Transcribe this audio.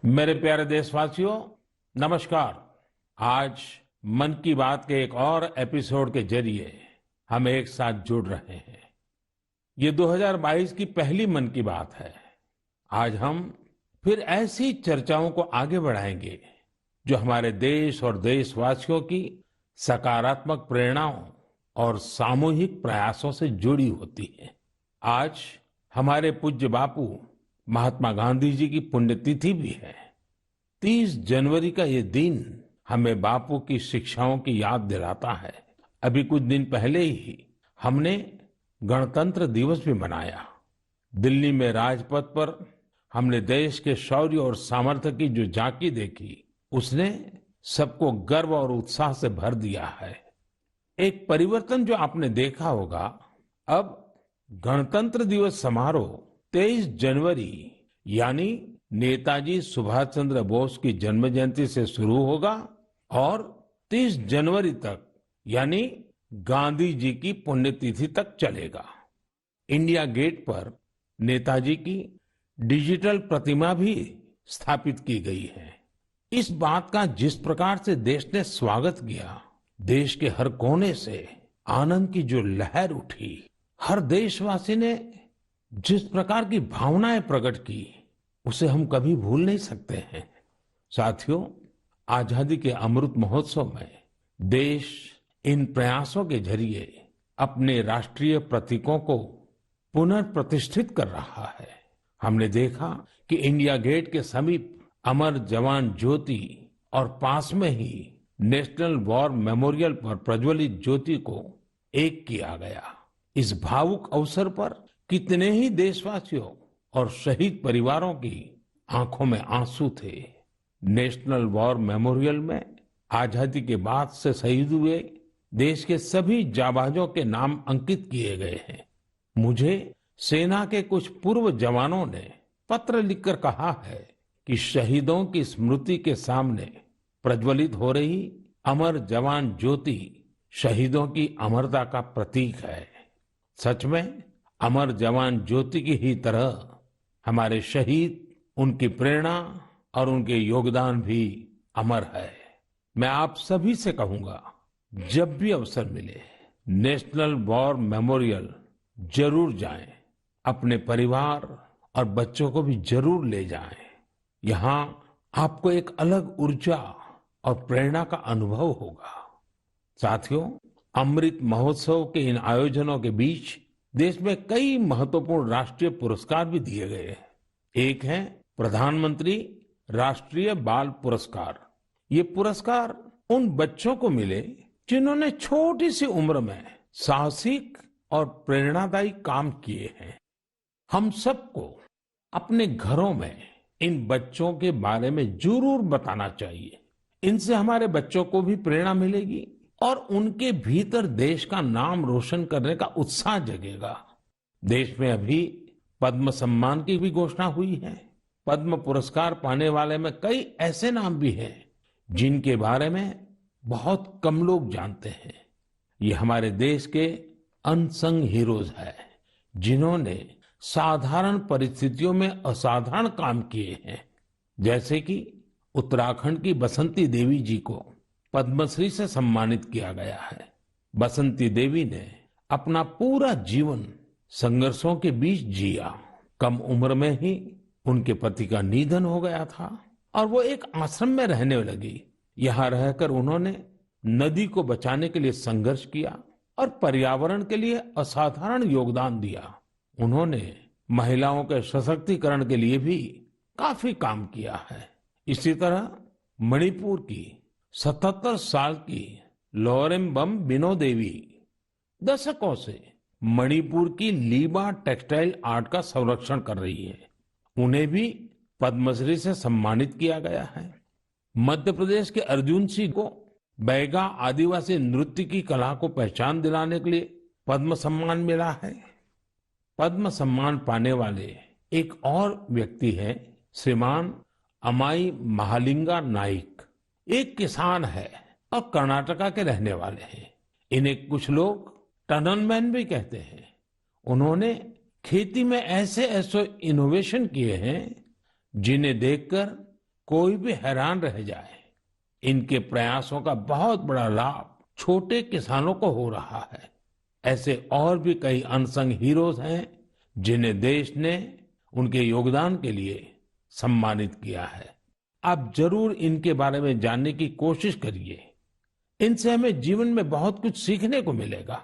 मेरे प्यारे देशवासियों, नमस्कार। आज मन की बात के एक और एपिसोड के जरिए हम एक साथ जुड़ रहे हैं। ये 2022 की पहली मन की बात है। आज हम फिर ऐसी चर्चाओं को आगे बढ़ाएंगे जो हमारे देश और देशवासियों की सकारात्मक प्रेरणाओं और सामूहिक प्रयासों से जुड़ी होती हैं। आज हमारे पूज्य बापू महात्मा गांधी जी की पुण्यतिथि भी है। 30 जनवरी का ये दिन हमें बापू की शिक्षाओं की याद दिलाता है। अभी कुछ दिन पहले ही हमने गणतंत्र दिवस भी मनाया। दिल्ली में राजपथ पर हमने देश के शौर्य और सामर्थ्य की जो झांकी देखी, उसने सबको गर्व और उत्साह से भर दिया है। एक परिवर्तन जो आपने देखा होगा, अब गणतंत्र दिवस समारोह 23 जनवरी यानी नेताजी सुभाष चंद्र बोस की जन्म जयंती से शुरू होगा और 30 जनवरी तक यानी गांधी जी की पुण्यतिथि तक चलेगा। इंडिया गेट पर नेताजी की डिजिटल प्रतिमा भी स्थापित की गई है। इस बात का जिस प्रकार से देश ने स्वागत किया, देश के हर कोने से आनंद की जो लहर उठी, हर देशवासी ने जिस प्रकार की भावनाएं प्रकट की, उसे हम कभी भूल नहीं सकते हैं। साथियों, आजादी के अमृत महोत्सव में देश इन प्रयासों के जरिए अपने राष्ट्रीय प्रतीकों को पुनर्प्रतिष्ठित कर रहा है। हमने देखा कि इंडिया गेट के समीप अमर जवान ज्योति और पास में ही नेशनल वॉर मेमोरियल पर प्रज्वलित ज्योति को एक किया गया। इस भावुक अवसर पर कितने ही देशवासियों और शहीद परिवारों की आंखों में आंसू थे। नेशनल वॉर मेमोरियल में आजादी के बाद से शहीद हुए देश के सभी जाबाजों के नाम अंकित किए गए हैं। मुझे सेना के कुछ पूर्व जवानों ने पत्र लिखकर कहा है कि शहीदों की स्मृति के सामने प्रज्वलित हो रही अमर जवान ज्योति शहीदों की अमरता का प्रतीक है। सच में अमर जवान ज्योति की ही तरह हमारे शहीद, उनकी प्रेरणा और उनके योगदान भी अमर है। मैं आप सभी से कहूंगा, जब भी अवसर मिले नेशनल वॉर मेमोरियल जरूर जाएं। अपने परिवार और बच्चों को भी जरूर ले जाएं। यहाँ आपको एक अलग ऊर्जा और प्रेरणा का अनुभव होगा। साथियों, अमृत महोत्सव के इन आयोजनों के बीच देश में कई महत्वपूर्ण राष्ट्रीय पुरस्कार भी दिए गए हैं। एक है प्रधानमंत्री राष्ट्रीय बाल पुरस्कार। ये पुरस्कार उन बच्चों को मिले जिन्होंने छोटी सी उम्र में साहसिक और प्रेरणादायी काम किए हैं। हम सबको अपने घरों में इन बच्चों के बारे में जरूर बताना चाहिए। इनसे हमारे बच्चों को भी प्रेरणा मिलेगी और उनके भीतर देश का नाम रोशन करने का उत्साह जगेगा। देश में अभी पद्म सम्मान की भी घोषणा हुई है। पद्म पुरस्कार पाने वाले में कई ऐसे नाम भी हैं जिनके बारे में बहुत कम लोग जानते हैं। ये हमारे देश के अनसंग हीरोज हैं, जिन्होंने साधारण परिस्थितियों में असाधारण काम किए हैं। जैसे कि उत्तराखंड की बसंती देवी जी को पद्मश्री से सम्मानित किया गया है। बसंती देवी ने अपना पूरा जीवन संघर्षों के बीच जिया। कम उम्र में ही उनके पति का निधन हो गया था और वो एक आश्रम में रहने लगी। यहाँ रहकर उन्होंने नदी को बचाने के लिए संघर्ष किया और पर्यावरण के लिए असाधारण योगदान दिया। उन्होंने महिलाओं के सशक्तिकरण के लिए भी काफी काम किया है। इसी तरह मणिपुर की 77 साल की लोरेम्बम बिनो देवी दशकों से मणिपुर की लीबा टेक्सटाइल आर्ट का संरक्षण कर रही है। उन्हें भी पद्मश्री से सम्मानित किया गया है। मध्य प्रदेश के अर्जुन सिंह को बैगा आदिवासी नृत्य की कला को पहचान दिलाने के लिए पद्म सम्मान मिला है। पद्म सम्मान पाने वाले एक और व्यक्ति है श्रीमान अमाई महालिंगा नाइक। एक किसान है और कर्नाटका के रहने वाले हैं। इन्हें कुछ लोग टनल मैन भी कहते हैं। उन्होंने खेती में ऐसे ऐसे इनोवेशन किए हैं जिन्हें देखकर कोई भी हैरान रह जाए। इनके प्रयासों का बहुत बड़ा लाभ छोटे किसानों को हो रहा है। ऐसे और भी कई अनसंग हीरोज हैं जिन्हें देश ने उनके योगदान के लिए सम्मानित किया है। आप जरूर इनके बारे में जानने की कोशिश करिए। इनसे हमें जीवन में बहुत कुछ सीखने को मिलेगा।